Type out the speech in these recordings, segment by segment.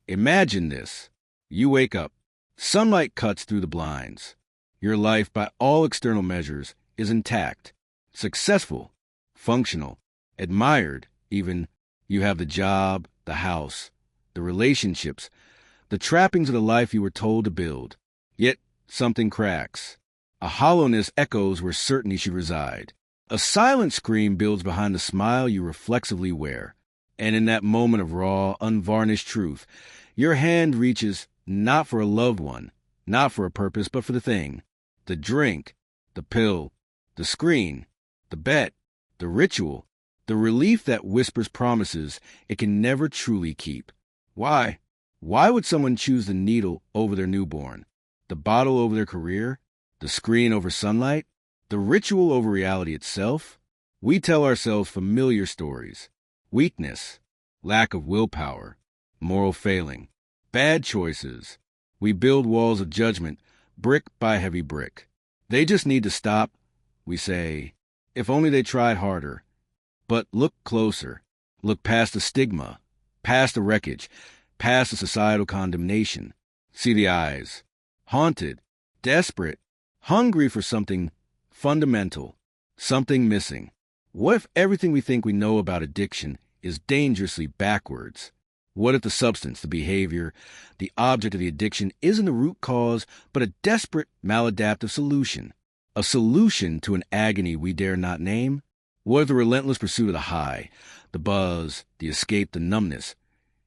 Imagine this. You wake up. Sunlight cuts through the blinds. Your life, by all external measures, is intact, successful, functional, admired, even. You have the job, the house, the relationships, the trappings of the life you were told to build. Yet something cracks. A hollowness echoes where certainty should reside. A silent scream builds behind the smile you reflexively wear. And in that moment of raw, unvarnished truth, your hand reaches not for a loved one, not for a purpose, but for the thing. The drink, the pill, the screen, the bet, the ritual, the relief that whispers promises it can never truly keep. Why? Why would someone choose the needle over their newborn, the bottle over their career, the screen over sunlight, the ritual over reality itself? We tell ourselves familiar stories. Weakness, lack of willpower, moral failing, bad choices. We build walls of judgment, brick by heavy brick. They just need to stop, we say. If only they tried harder. But look closer. Look past the stigma, past the wreckage, past the societal condemnation. See the eyes. Haunted, desperate, hungry for something fundamental, something missing. What if everything we think we know about addiction is dangerously backwards? What if the substance, the behavior, the object of the addiction isn't the root cause, but a desperate, maladaptive solution? A solution to an agony we dare not name? What if the relentless pursuit of the high, the buzz, the escape, the numbness,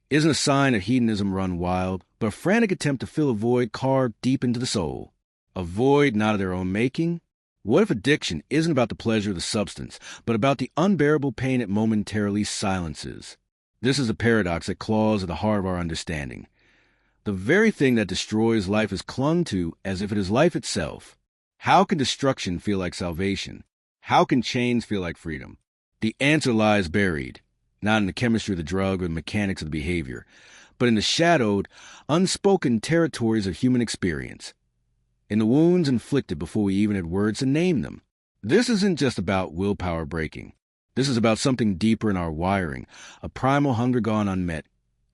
isn't a sign of hedonism run wild, but a frantic attempt to fill a void carved deep into the soul? A void not of their own making? What if addiction isn't about the pleasure of the substance, but about the unbearable pain it momentarily silences? This is a paradox that claws at the heart of our understanding. The very thing that destroys life is clung to as if it is life itself. How can destruction feel like salvation? How can chains feel like freedom? The answer lies buried, not in the chemistry of the drug or the mechanics of the behavior, but in the shadowed, unspoken territories of human experience, in the wounds inflicted before we even had words to name them. This isn't just about willpower breaking. This is about something deeper in our wiring, a primal hunger gone unmet,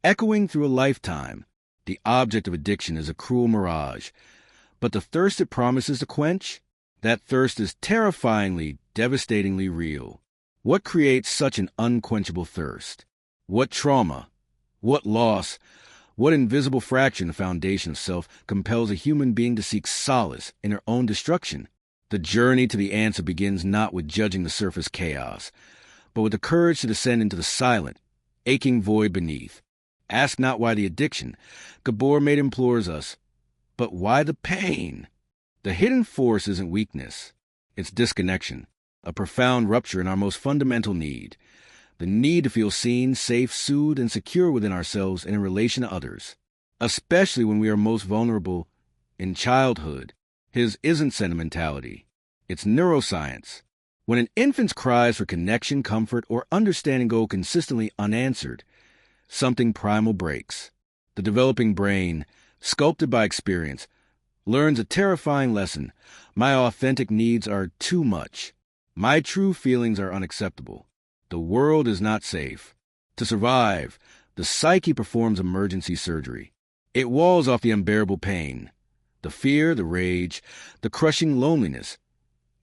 echoing through a lifetime. The object of addiction is a cruel mirage, but the thirst it promises to quench, that thirst is terrifyingly, devastatingly real. What creates such an unquenchable thirst? What trauma, what loss, what invisible fracture in the foundation of self compels a human being to seek solace in their own destruction? The journey to the answer begins not with judging the surface chaos, but with the courage to descend into the silent, aching void beneath. Ask not why the addiction, Gabor Maté implores us, but why the pain? The hidden force isn't weakness, it's disconnection, a profound rupture in our most fundamental need, the need to feel seen, safe, soothed, and secure within ourselves and in relation to others, especially when we are most vulnerable in childhood. His isn't sentimentality, it's neuroscience. When an infant's cries for connection, comfort, or understanding go consistently unanswered, something primal breaks. The developing brain, sculpted by experience, learns a terrifying lesson. My authentic needs are too much. My true feelings are unacceptable. The world is not safe. To survive, the psyche performs emergency surgery. It walls off the unbearable pain, the fear, the rage, the crushing loneliness,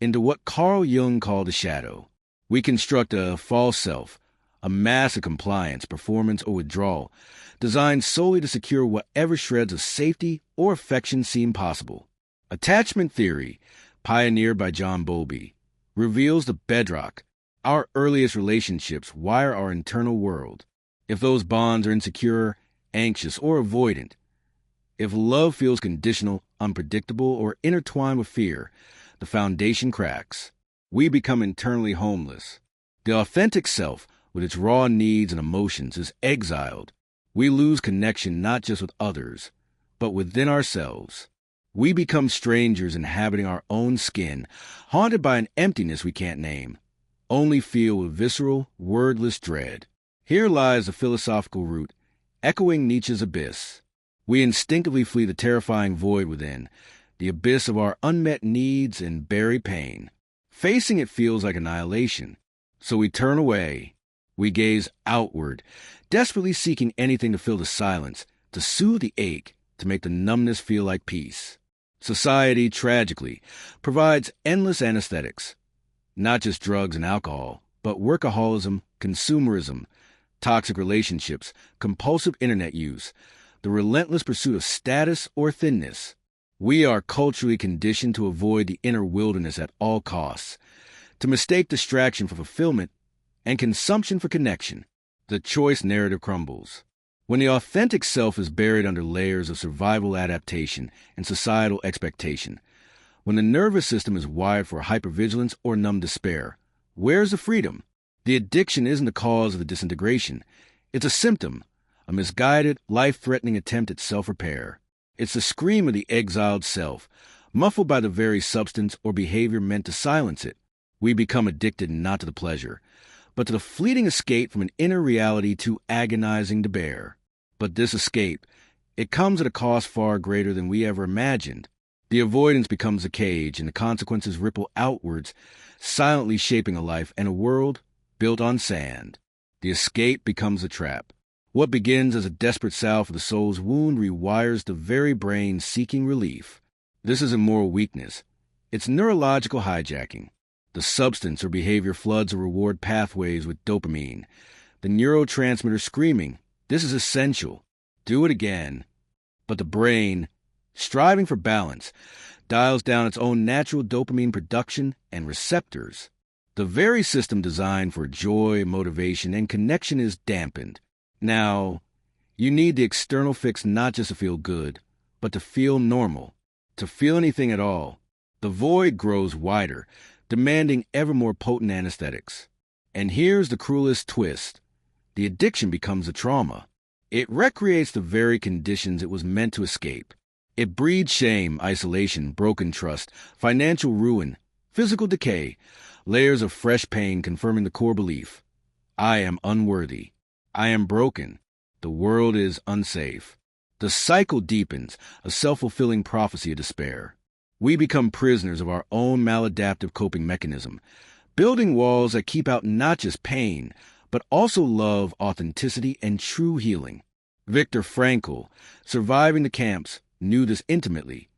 into what Carl Jung called a shadow. We construct a false self, a mask of compliance, performance, or withdrawal, designed solely to secure whatever shreds of safety or affection seem possible. Attachment theory, pioneered by John Bowlby, reveals the bedrock. Our earliest relationships wire our internal world. If those bonds are insecure, anxious, or avoidant, if love feels conditional, unpredictable, or intertwined with fear, the foundation cracks. We become internally homeless. The authentic self, with its raw needs and emotions, is exiled. We lose connection not just with others, but within ourselves. We become strangers inhabiting our own skin, haunted by an emptiness we can't name, only feel with visceral, wordless dread. Here lies the philosophical root, echoing Nietzsche's abyss. We instinctively flee the terrifying void within, the abyss of our unmet needs and buried pain. Facing it feels like annihilation, so we turn away. We gaze outward, desperately seeking anything to fill the silence, to soothe the ache, to make the numbness feel like peace. Society, tragically, provides endless anesthetics. Not just drugs and alcohol, but workaholism, consumerism, toxic relationships, compulsive internet use, the relentless pursuit of status or thinness. We are culturally conditioned to avoid the inner wilderness at all costs, to mistake distraction for fulfillment and consumption for connection. The choice narrative crumbles. When the authentic self is buried under layers of survival adaptation and societal expectation, when the nervous system is wired for hypervigilance or numb despair, where's the freedom? The addiction isn't the cause of the disintegration. It's a symptom, a misguided, life-threatening attempt at self-repair. It's the scream of the exiled self, muffled by the very substance or behavior meant to silence it. We become addicted not to the pleasure, but to the fleeting escape from an inner reality too agonizing to bear. But this escape, it comes at a cost far greater than we ever imagined. The avoidance becomes a cage, and the consequences ripple outwards, silently shaping a life and a world built on sand. The escape becomes a trap. What begins as a desperate salve for the soul's wound rewires the very brain seeking relief. This isn't moral weakness. It's neurological hijacking. The substance or behavior floods the reward pathways with dopamine, the neurotransmitter screaming, "This is essential. Do it again." But the brain, striving for balance, dials down its own natural dopamine production and receptors. The very system designed for joy, motivation, and connection is dampened. Now, you need the external fix not just to feel good, but to feel normal, to feel anything at all. The void grows wider, demanding ever more potent anesthetics. And here's the cruelest twist. The addiction becomes a trauma. It recreates the very conditions it was meant to escape. It breeds shame, isolation, broken trust, financial ruin, physical decay, layers of fresh pain confirming the core belief. I am unworthy. I am broken. The world is unsafe. The cycle deepens, a self-fulfilling prophecy of despair. We become prisoners of our own maladaptive coping mechanism, building walls that keep out not just pain, but also love, authenticity, and true healing. Viktor Frankl, surviving the camps, knew this intimately.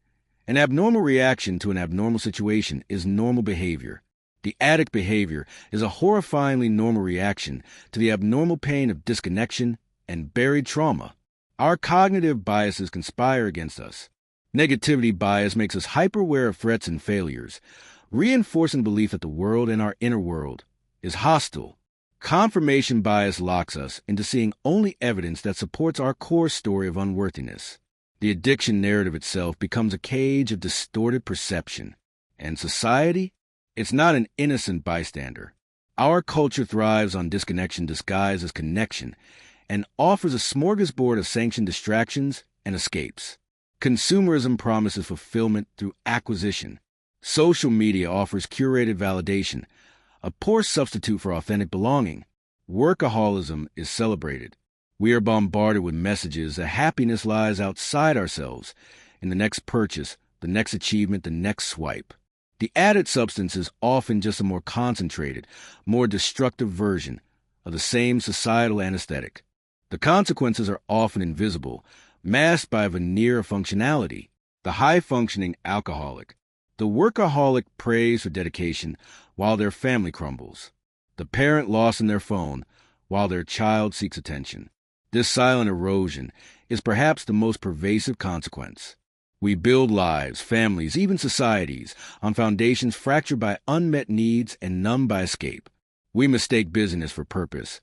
An abnormal reaction to an abnormal situation is normal behavior. The addict behavior is a horrifyingly normal reaction to the abnormal pain of disconnection and buried trauma. Our cognitive biases conspire against us. Negativity bias makes us hyper-aware of threats and failures, reinforcing the belief that the world and our inner world is hostile. Confirmation bias locks us into seeing only evidence that supports our core story of unworthiness. The addiction narrative itself becomes a cage of distorted perception. And society? It's not an innocent bystander. Our culture thrives on disconnection disguised as connection and offers a smorgasbord of sanctioned distractions and escapes. Consumerism promises fulfillment through acquisition. Social media offers curated validation, a poor substitute for authentic belonging. Workaholism is celebrated. We are bombarded with messages that happiness lies outside ourselves, in the next purchase, the next achievement, the next swipe. The added substance is often just a more concentrated, more destructive version of the same societal anesthetic. The consequences are often invisible, masked by a veneer of functionality. The high-functioning alcoholic. The workaholic prays for dedication while their family crumbles. The parent lost in their phone while their child seeks attention. This silent erosion is perhaps the most pervasive consequence. We build lives, families, even societies, on foundations fractured by unmet needs and numbed by escape. We mistake busyness for purpose,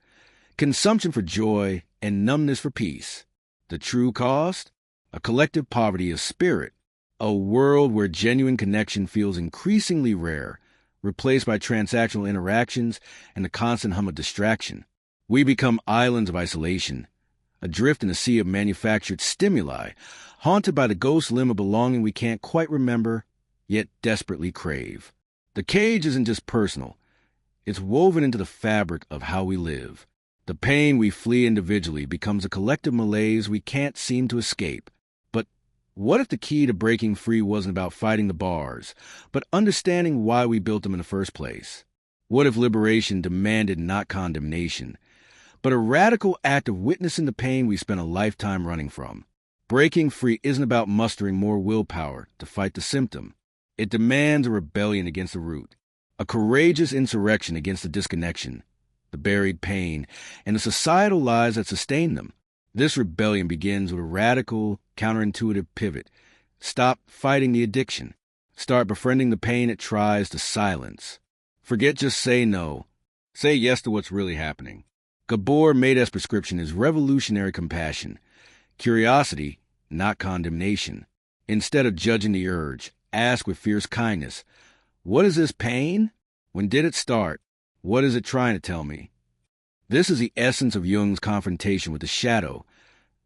consumption for joy, and numbness for peace. The true cost? A collective poverty of spirit. A world where genuine connection feels increasingly rare, replaced by transactional interactions and the constant hum of distraction. We become islands of isolation, adrift in a sea of manufactured stimuli, haunted by the ghost limb of belonging we can't quite remember, yet desperately crave. The cage isn't just personal. It's woven into the fabric of how we live. The pain we flee individually becomes a collective malaise we can't seem to escape. But what if the key to breaking free wasn't about fighting the bars, but understanding why we built them in the first place? What if liberation demanded not condemnation, but a radical act of witnessing the pain we spent a lifetime running from. Breaking free isn't about mustering more willpower to fight the symptom. It demands a rebellion against the root, a courageous insurrection against the disconnection, the buried pain, and the societal lies that sustain them. This rebellion begins with a radical, counterintuitive pivot. Stop fighting the addiction. Start befriending the pain it tries to silence. Forget just say no. Say yes to what's really happening. Gabor Maté's prescription is revolutionary compassion. Curiosity, not condemnation. Instead of judging the urge, ask with fierce kindness, what is this pain? When did it start? What is it trying to tell me? This is the essence of Jung's confrontation with the shadow,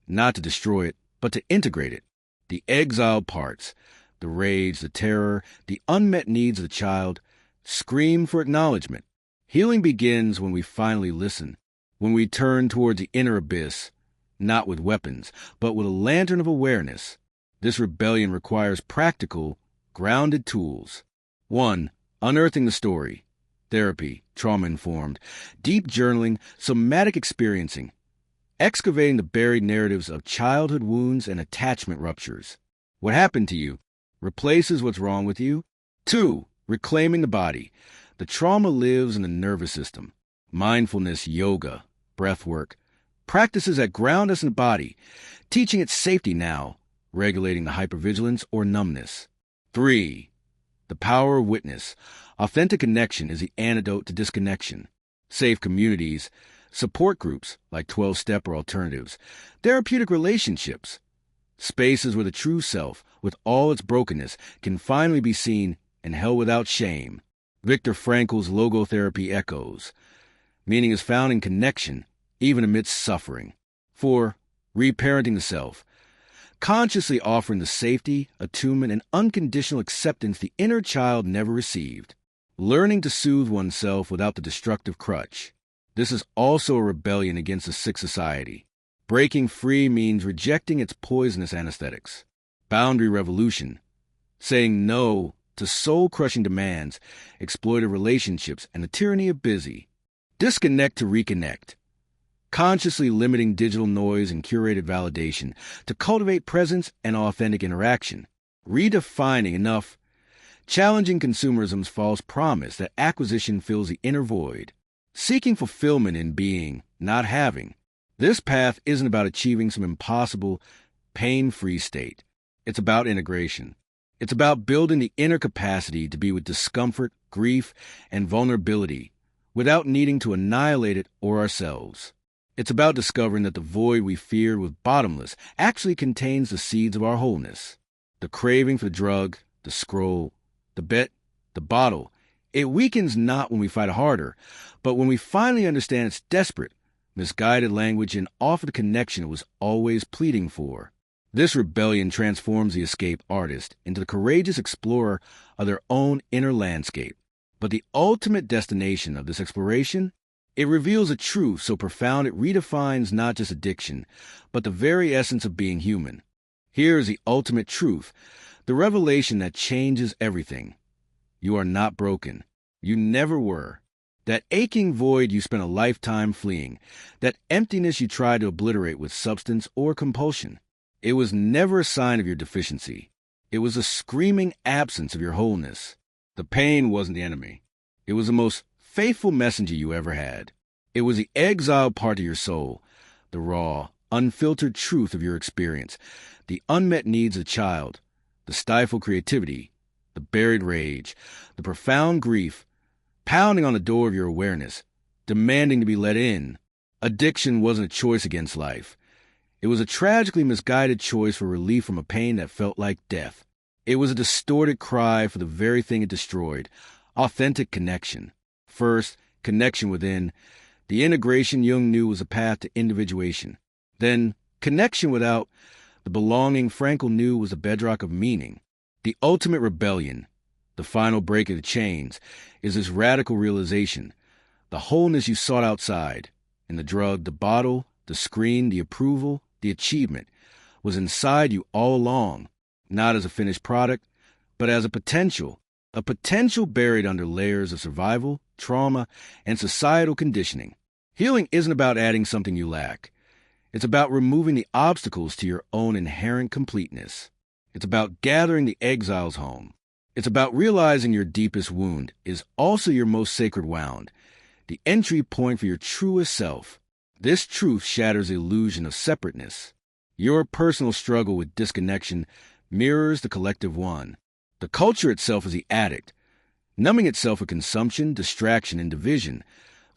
not to destroy it, but to integrate it. The exiled parts, the rage, the terror, the unmet needs of the child, scream for acknowledgement. Healing begins when we finally listen, when we turn towards the inner abyss, not with weapons, but with a lantern of awareness. This rebellion requires practical, grounded tools. 1. Unearthing the story. Therapy, trauma-informed, deep journaling, somatic experiencing. Excavating the buried narratives of childhood wounds and attachment ruptures. What happened to you replaces what's wrong with you. 2. Reclaiming the body. The trauma lives in the nervous system. Mindfulness, yoga, breath work. Practices that ground us in the body, teaching it safety now, regulating the hypervigilance or numbness. 3. The power of witness. Authentic connection is the antidote to disconnection. Safe communities, support groups like 12-step or alternatives, therapeutic relationships, spaces where the true self, with all its brokenness, can finally be seen and held without shame. Viktor Frankl's logotherapy echoes. Meaning is found in connection, even amidst suffering. 4. Reparenting the self. Consciously offering the safety, attunement, and unconditional acceptance the inner child never received. Learning to soothe oneself without the destructive crutch. This is also a rebellion against a sick society. Breaking free means rejecting its poisonous anesthetics. Boundary revolution. Saying no to soul-crushing demands, exploitive relationships, and the tyranny of busy. Disconnect to reconnect. Consciously limiting digital noise and curated validation to cultivate presence and authentic interaction. Redefining enough. Challenging consumerism's false promise that acquisition fills the inner void. Seeking fulfillment in being, not having. This path isn't about achieving some impossible, pain-free state. It's about integration. It's about building the inner capacity to be with discomfort, grief, and vulnerability without needing to annihilate it or ourselves. It's about discovering that the void we feared was bottomless actually contains the seeds of our wholeness. The craving for the drug, the scroll, the bet, the bottle, it weakens not when we fight harder, but when we finally understand its desperate, misguided language and offer the connection it was always pleading for. This rebellion transforms the escape artist into the courageous explorer of their own inner landscape. But the ultimate destination of this exploration, it reveals a truth so profound it redefines not just addiction, but the very essence of being human. Here is the ultimate truth, the revelation that changes everything. You are not broken. You never were. That aching void you spent a lifetime fleeing, that emptiness you tried to obliterate with substance or compulsion, it was never a sign of your deficiency. It was a screaming absence of your wholeness. The pain wasn't the enemy. It was the most faithful messenger you ever had. It was the exiled part of your soul, the raw, unfiltered truth of your experience, the unmet needs of the child, the stifled creativity, the buried rage, the profound grief, pounding on the door of your awareness, demanding to be let in. Addiction wasn't a choice against life. It was a tragically misguided choice for relief from a pain that felt like death. It was a distorted cry for the very thing it destroyed, authentic connection. First, connection within. The integration Jung knew was a path to individuation. Then, connection without. The belonging Frankl knew was the bedrock of meaning. The ultimate rebellion, the final break of the chains, is this radical realization. The wholeness you sought outside, in the drug, the bottle, the screen, the approval, the achievement, was inside you all along, not as a finished product, but as a potential buried under layers of survival, trauma, and societal conditioning. Healing isn't about adding something you lack. It's about removing the obstacles to your own inherent completeness. It's about gathering the exiles home. It's about realizing your deepest wound is also your most sacred wound, the entry point for your truest self. This truth shatters the illusion of separateness. Your personal struggle with disconnection mirrors the collective one. The culture itself is the addict, numbing itself with consumption, distraction, and division,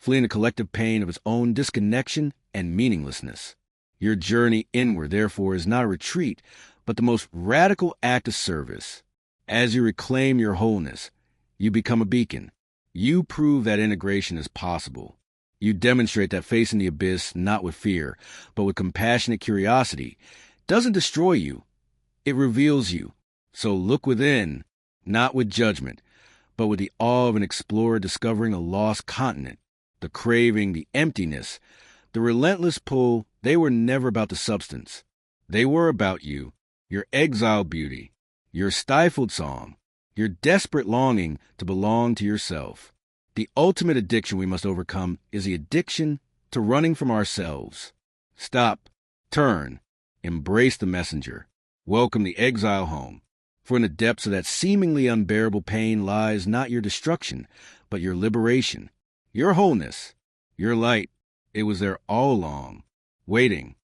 fleeing the collective pain of its own disconnection and meaninglessness. Your journey inward, therefore, is not a retreat, but the most radical act of service. As you reclaim your wholeness, you become a beacon. You prove that integration is possible. You demonstrate that facing the abyss, not with fear, but with compassionate curiosity, doesn't destroy you. It reveals you. So look within, not with judgment, but with the awe of an explorer discovering a lost continent. The craving, the emptiness, the relentless pull, they were never about the substance. They were about you, your exiled beauty, your stifled song, your desperate longing to belong to yourself. The ultimate addiction we must overcome is the addiction to running from ourselves. Stop, turn, embrace the messenger, welcome the exile home. For in the depths of that seemingly unbearable pain lies not your destruction, but your liberation. Your wholeness, your light, it was there all along, waiting,